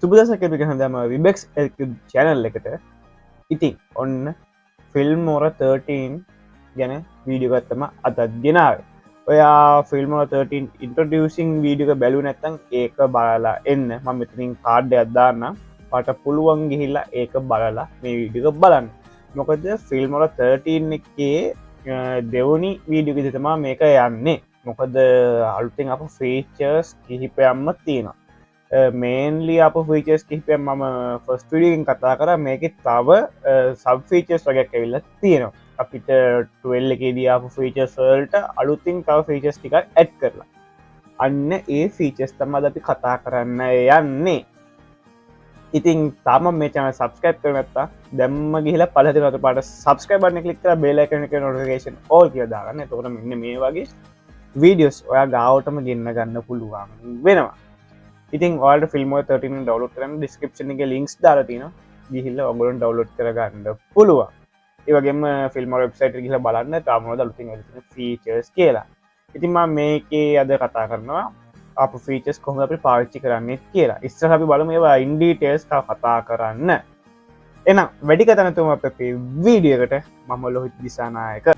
සුබදසක හඳම විබෙක්ස් channel එකට ඉතින් ඔන්න ෆිල්ම්මෝර 13 ගැන වීඩියගත්තම අතත් ගෙනාව ඔයා ෆිල්ම්මෝර 13 ඉන්ට්‍රඩියසින් වීඩියක බැලු නැත්තන් ඒක බලලා එන්න ම මෙතනින් කාඩ්ඩ අදදාන්න පට පුළුවන් ගිහිල්ලා ඒක බලලා මේ වීඩියක බලන්න මොකද ෆිල්ම්මෝර 13 එකේ දෙවනි වීඩියක තමා මේක යන්නේ මොකද අලුතින් අප ෆීචර්ස් කිහිපයම්ම තියෙනවා මේන්ලි අප ෆීචර්ස් කිහිපය මම ෆස්ට විඩියෙන් කතා කර මේක තව සබ් ෆීචර්ස් වගයක් ඇවිල්ල තියෙනවා අපිට 12 එකේදී අප ෆීචර්ස්වල්ට අලුතින් තව ෆීචර්ස් ටික ඇඩ් කරලා අන්න ඒ ෆීචර්ස් තමද අපි කතා කරන්න යන්නේ ඉතින් තම මේ චන සබස්කයිප් කරනත්තා දැම්ම ගිහිල පලතිරට පාට සබස්කයිබන්න කලික්තර බේලකනක නොටිකේෂන් ඕල් කියදාගන්න තොර මෙන්න මේ වගේ වීඩියෝස් ඔයා ගාවටම ගෙන්න්න ගන්න පුළුවන් වෙනවා ඉතින් ඔල්ට ෆිල්ම 13 ඩවලෝඩ් කරන්න ඩිස්ක්‍රප්ෂන් එක ලින්ක්ස් දාරතින ගිහිල්ල ඔගලන් ඩවලෝඩ් කරගන්න පුළුවන් ඒවගේම ෆිල්ම වෙබ්සයිට ගිල බලන්න තාමද ලුතින් ෆීචර්ස් කියලා ඉතින්ම මේකේ අද කතා කරනවා අප ෆීචස් කොහොම අපි පාවිච්චි කරන්නේ කියලා ඉස්සර අපි බලමු ඒවා ඉන්ඩීටේල්ස් කතා කරන්න එනම් වැඩි කතනතුම අප වීඩියකට මම ලොහිත් දිසානායක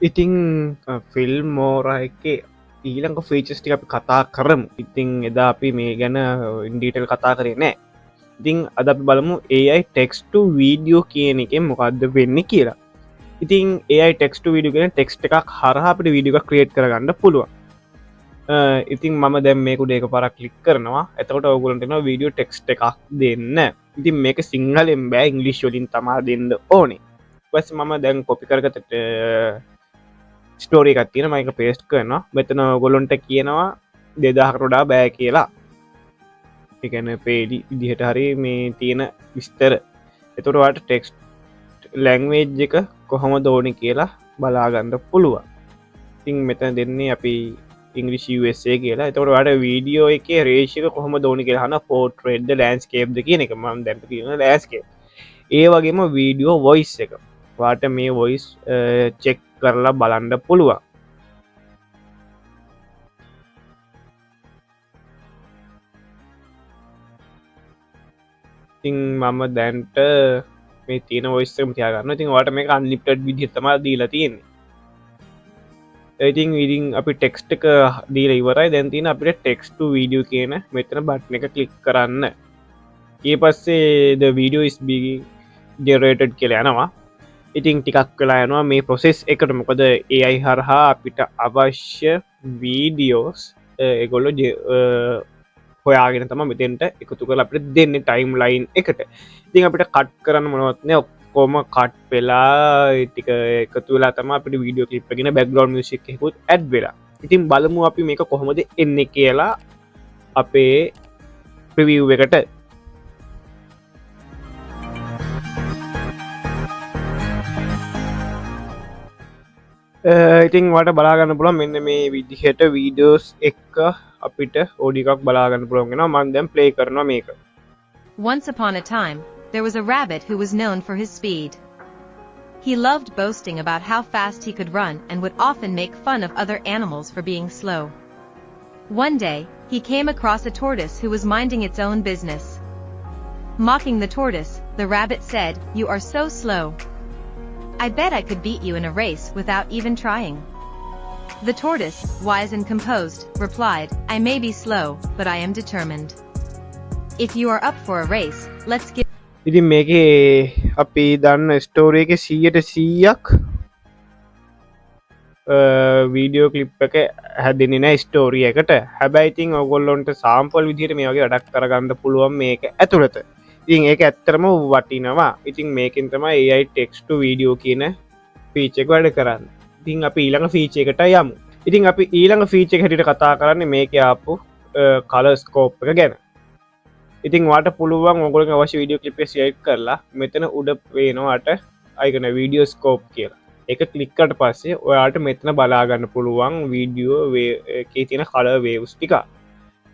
ඉතිං ෆිල්ම් මෝර එක ඊළඟ ෆීචස් ටික අපි කතා කරමු ඉතිං එදා අපි මේ ගැන ඉන්ඩීටල් කතා කරේ නෑ ඉතිං අද අපි බලමු AI ටෙක්ස්ට වීඩියෝ කියන එක මොකක්ද වෙන්න කියලා ඉතින් AI ටෙක්ස්ට වීඩියෝ කියෙන ටෙක්ස්ට එකක් හරහාපට වීඩියෝ ක්‍රියේට් කරගන්න පුළුවන් ඉතින් මම දැම් මේකුඩ එක පරක් කලික් කරනවා එතකොට ඔගුලන්ටන වීඩියෝ ටෙක්ස්ට එකක් දෙන්න ඉතින් මේක සිංහලෙන් බෑ ඉංගලිෂ් වලින් තමා දෙන්න ඕනේ පස් මම දැන් කොපි කරගතට ස්ටෝරි එකක් තියෙන මයික පේස්ට් කරනවා මෙතන ගොලොන්ට කියනවා 2000කට වඩා බෑ කියලා එකන පේඩි විදිහට හරි මේ තියෙන විස්තර එතොට වාට ටෙක්ස්ට් ලැංවේජ් එක කොහොම දෝනි කියලා බලාගන්න පුළුවන් ඉතින් මෙතන දෙන්නේ අපි ඉංග්‍රිසි USA කියලා එතකොට වාට වීඩියෝ එක රේෂක කොහොම දෝනි කියලා හන පෝට්‍රේඩ්ද ලෑන්ස්කේප්ද කියන එක මම දැන්ට කියන ලෑස්කේ ඒ වගේම වීඩියෝ වොයිස් එක වාට මේ වොයිස් චෙක් කරලා බලන්ඩ පුළුවන් ඉතින් මම දැන්ට මේ තියන වොයිස්ම තියාගන්න ඉතින් වාට මේ අන්ලිප්ටඩ් විදිහතම දීලා තියෙන්නේ ඉතින් විඩින් අපි ටෙක්ස්ට එක දීල ඉවරයි දැන්තින අපිට ටෙක්ස්ට වීඩියෝ කියන මෙතන බට්න එක කලික් කරන්න ඒ පස්සේ ද වීඩියෝ ස්බී ජෙරේටඩ් කියලා යනවා ඉතිං ටිකක් කලා යනවා මේ ප්‍රොසෙස් එකට මොකද ඒයි හරහා අපිට අවශ්‍ය වීඩියෝස් එගොල්ලො හොයාගෙන තම මෙතෙන්ට එකතු කල අපට දෙන්න ටයිම් ලයින් එකට ඉතින් අපිට කට් කරන්න මොනවත්න ඔක්කොම කට් වෙලා ටික එකතු වෙලා තමයි අපිට වීඩියෝ ක්ලිප් එකකින් බෑග්ග්‍රවුන්ඩ් මියුසික් එකකුත් ඇඩ් වෙලා. ඉතින් බලමු අපි මේක කොහොමද එන්නේ කියලා අපේ ප්‍රිවිව් එකට. ඉතින් වට බලාගන්න පුළුවන් මෙන්න මේ විදිහට වීඩියෝස් එක්ක අපිට ඕඩියෝ එකක් බලාගන්න පුළුවන් වෙනවා. මම දැන් ප්ලේ කරනවා මේක. Once upon a time, there was a rabbit who was known for his speed. He loved boasting about how fast he could run and would often make fun of other animals for being slow. One day, he came across a tortoise who was minding its own business. Mocking the tortoise, the rabbit said, "You are so slow. I bet I could beat you in a race without even trying." The tortoise, wise and composed, replied, "I may be slow, but I am determined. If you are up for a race, let's give." ඉතින් මේකේ අපි දන්න story එකේ 100%ක් video clip එක හැදෙන්නේ නැහැ story එකට. හැබැයි ඉතින් ඔයගොල්ලන්ට සාම්පල් විදිහට මේ වගේ වැඩක් කරගන්න පුළුවන් මේක ඇතුළත. ඉතින් ඒක ඇත්තටම වටිනවා. ඉතින් මේකෙන් තමයි AI text to video කියන ෆීචර් එක වැඩ කරන්නේ. ඉතින් අපි ඊළඟ ෆීචර් එකට යමු. ඉතින් අපි ඊළඟ ෆීචර් එක හැටියට කතා කරන්නේ මේකේ ආපු color scope එක ගැන. ඉතින් වාට පුළුවන් ඔයගොල්ලන්ගේ අවශ්‍ය වීඩියෝ ක්ලිප් එක සිලෙක්ට් කරලා මෙතන උඩ පේනවාට අයිකන වීඩියෝ ස්කෝප් කියලා. ඒක ක්ලික් කරලා පස්සේ ඔයාලට මෙතන බලා ගන්න පුළුවන් වීඩියෝ එකේ තියෙන කලර් වේව්ස් ටික.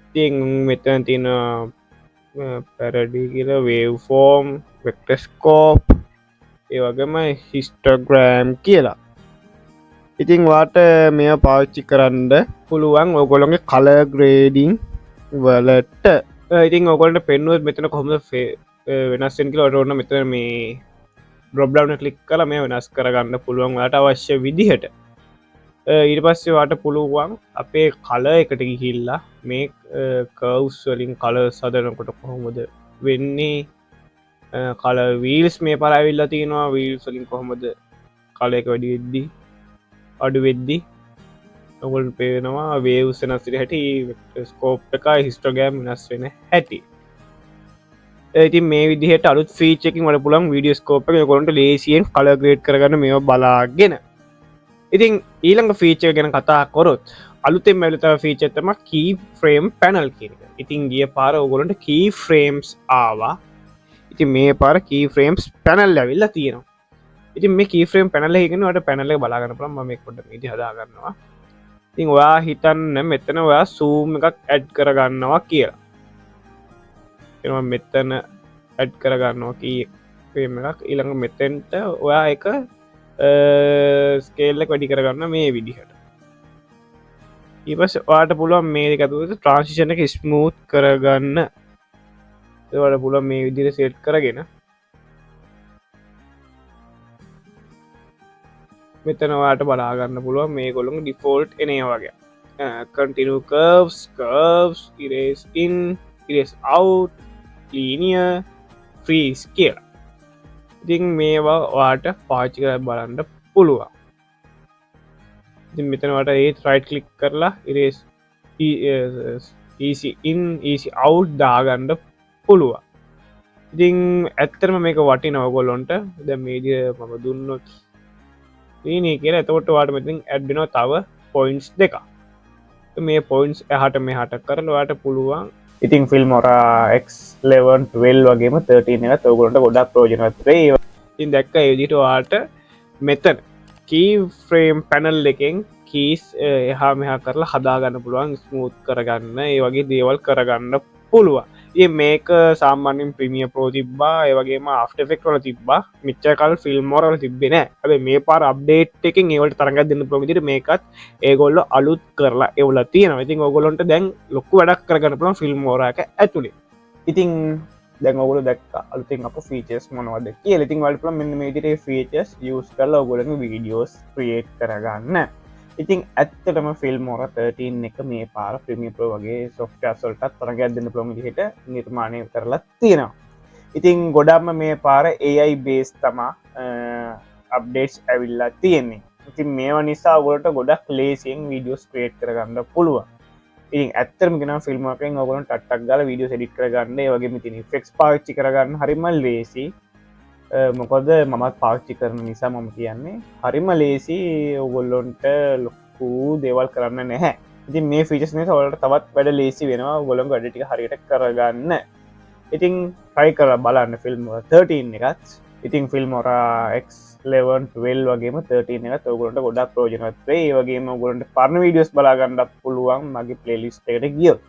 ඉතින් මෙතන තියෙන පැරඩි කියලා වේව් ෆෝම්, වෙක්ටර් ස්කෝප්, ඒ වගේම හිස්ටෝග්‍රෑම් කියලා. ඉතින් වාට මේවා පාවිච්චි කරන්න පුළුවන් ඔයගොල්ලන්ගේ කලර් ග්‍රේඩින් වලට. ඉතින් ඔයගොල්ලන්ට පෙන්වුවොත් මෙතන කොහොමද වෙනස් වෙන්නේ කියලා ඔයාලට ඕන මෙතන මේ ඩ්‍රොප් ඩවුන් එක ක්ලික් කරලා මේව වෙනස් කරගන්න පුළුවන් ඔයාලට අවශ්‍ය විදිහට. ඊට පස්සේ ඔයාලට පුළුවන් අපේ කලර් එකට ගිහිල්ලා මේ කර්ව්ස් වලින් කලර්ස් හදනකොට කොහොමද වෙන්නේ, කලර් වීල්ස් මේ පාර ඇවිල්ලා තියෙනවා, වීල්ස් වලින් කොහොමද කලර් එක වැඩි වෙද්දි අඩු වෙද්දි ඔයගොල්ලන්ට පේනවා වේව්ස් වෙනස් වෙන හැටි, ස්කෝප් එකයි හිස්ටෝග්‍රෑම් වෙනස් වෙන හැටි. ඉතින් මේ විදිහට අලුත් ෆීචර් එකකින් වල පුළුවන් වීඩියෝ ස්කෝප් එක ඔයගොල්ලන්ට ලේසියෙන් කලර් ග්‍රේඩ් කරගන්න මේවා බලාගෙන. ඉතින් ඊළඟ ෆීචර් ගැන කතා කරොත් අලුතෙන් ඇවිල්ලා තව ෆීචර් තමයි key frame panel කියන එක. ඉතින් ගිය පාර ඔයගොල්ලන්ට key frames ආවා. ඉතින් මේ පාර key frames panel ඇවිල්ලා තියෙනවා. ඉතින් මේ key frame panel එක කියන්නේ ඔයාලට panel එක බලා ගන්න පුළුවන්. මම මේක පොඩ්ඩක් මේ විදිහ හදා ගන්නවා. ඉතින් ඔයා හිතන්න මෙතන ඔයා zoom එකක් ඇඩ් කරගන්නවා කියලා. එනවා මෙතන ඇඩ් කරගන්නවා key frame එකක්. ඊළඟ මෙතෙන්ට ඔයා එක ස්කේල් එක වැඩි කරගන්න මේ විදිහට. ඊට පස්සේ ඔයාලට පුළුවන් මේ දෙක ඇතුළත ට්‍රාන්සිෂන් එක ස්මූත් කරගන්න. ඒවට පුළුවන් මේ විදිහට සෙට් කරගෙන මෙතන ඔයාලට බලා ගන්න පුළුවන් මේගොල්ලෝගේ ඩිෆෝල්ට් එන ඒවා වගේ. continue curves, erase in, erase out, linear, freeze කියලා. ඉතින් මේවා ඔයාලට පාවිච්චි කරලා බලන්න පුළුවන්. ඉතින් මෙතන ඔයාලට ඒ right click කරලා erase easy in, easy out දාගන්න පුළුවන්. ඉතින් ඇත්තටම මේක වටිනවා ඔයගොල්ලන්ට. දැන් මේ විදිහ මම දුන්නොත් ඊනේ කියලා එතකොට ඔයාලට මෙතනින් ඇඩ් වෙනවා තව පොයින්ට්ස් දෙකක්. මේ පොයින්ට්ස් එහාට මෙහාට කරලා ඔයාලට පුළුවන්. ඉතින් Filmora X11 12 වගේම 13 එකත් ඔයගොල්ලන්ට ගොඩක් ප්‍රයෝජනවත් වෙයි. ඉතින් දැක්ක ඒ විදිහට ඔයාලට මෙතන key frame panel එකෙන් keys එහා මෙහා කරලා හදා ගන්න පුළුවන්, ස්මූත් කරගන්න, ඒ වගේ දේවල් කරගන්න පුළුවන්. ඉතින් මේක සාමාන්‍යයෙන් Premiere Pro තිබ්බා, ඒ වගේම After Effects වල තිබ්බා. මෙච්චර කල් Filmora වල තිබ්බේ නෑ. හැබැයි මේ පාර අප්ඩේට් එකෙන් ඒවලට තරඟයක් දෙන්න පුළුවන් විදිහට මේකත් ඒගොල්ලෝ අලුත් කරලා ඒවලා තියෙනවා. ඉතින් ඔයගොල්ලන්ට දැන් ලොකු වැඩක් කරගන්න පුළුවන් Filmora එක ඇතුලේ. ඉතින් දැන් ඔයගොල්ලෝ දැක්කා අලුතෙන් අප ෆීචර්ස් මොනවද කියලා. ඉතින් ඔයාලට පුළුවන් මෙන්න මේ විදිහට ෆීචර්ස් යූස් කරලා ඔයගොල්ලන්ගේ වීඩියෝස් ක්‍රියේට් කරගන්න. ඉතින් ඇත්තටම Filmora 13 එක මේ පාර Premiere Pro වගේ softwares වලටත් තරඟයක් දෙන්න පුළුවන් විදිහට නිර්මාණය කරලා තියෙනවා. ඉතින් ගොඩක්ම මේ පාර AI based තමයි updates ඇවිල්ලා තියෙන්නේ. ඉතින් මේවා නිසා ඔයගොල්ලන්ට ගොඩක් ලේසියෙන් වීඩියෝස් ක්‍රියේට් කරගන්න පුළුවන්. ඉතින් ඇත්තටම කියනවා Filmora එකෙන් ඔයගොල්ලන්ට ටක් ටක් ගාලා වීඩියෝස් එඩිට් කරගන්න, ඒ වගේම ඉතින් effects පාවිච්චි කරගන්න හරිම ලේසි. මොකොද මමත් පාච්චි කරන නිසා මම කියන්නේ හරිම ලේසි ඔගොල්ලොන්ට ලොකු දේවල් කරන්න නැහැ ඉතින් මේ ෆිචස්නේ සවලට තවත් වැඩ ලේසි වෙනවා ගොළොම් වැඩටික හරියට කරගන්න ඉතින් ට්‍රයි කර බලන්න ෆිල්ම් 13 එකත් ඉතින් ෆිල්ම්මොරක්ලවන් වගේම 13 එක ඔගොලට ගොඩක් ප්‍රෝජනත්වේ ඒ වගේම ගොලන්ට පරණ වීඩියස් බලාගන්නත් පුළුවන් මගේ පලේලිස්ට එකට ගියෝ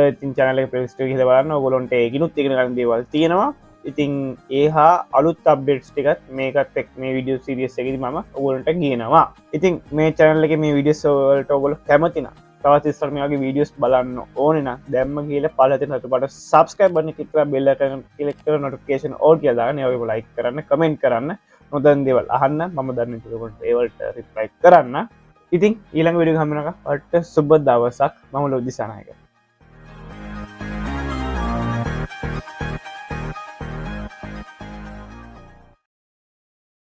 ඉතින් චනල ප්‍රස්ට හිද බලන්න ඔගොලොන්ට ඒකිනුත් තිගෙන ගන්දේවල් තියෙනවා ඉතින් ඒහා අලුත් අබ්ඩෙට්ස් ටිකත් මේකත් එක් මේ විඩියෝ සිරියස් එකෙදි මම ඔගොලට කියනවා ඉතින් මේ චැනල්ල එක මේ විඩියස්වලට ඔගොල කැමතින තවත් ස්තරමයාගේ වීඩියස් බලන්න ඕනන දැම්ම කියල පලති නතුට සබස්කයි බන්න කිතර බෙල්ලට කෙලෙක්ටර නොටිකේෂන් ඕ කියලා නයව ලයි කරන්න කමෙන්ට් කරන්න නොදන් දෙවල් අහන්න මම දන්න තිරකොට ඒවල්ට රිප්ලයි් කරන්න ඉතින් ඊළඟ විඩි හමනක පට සුබ දවසක් මම ලොදිසානයක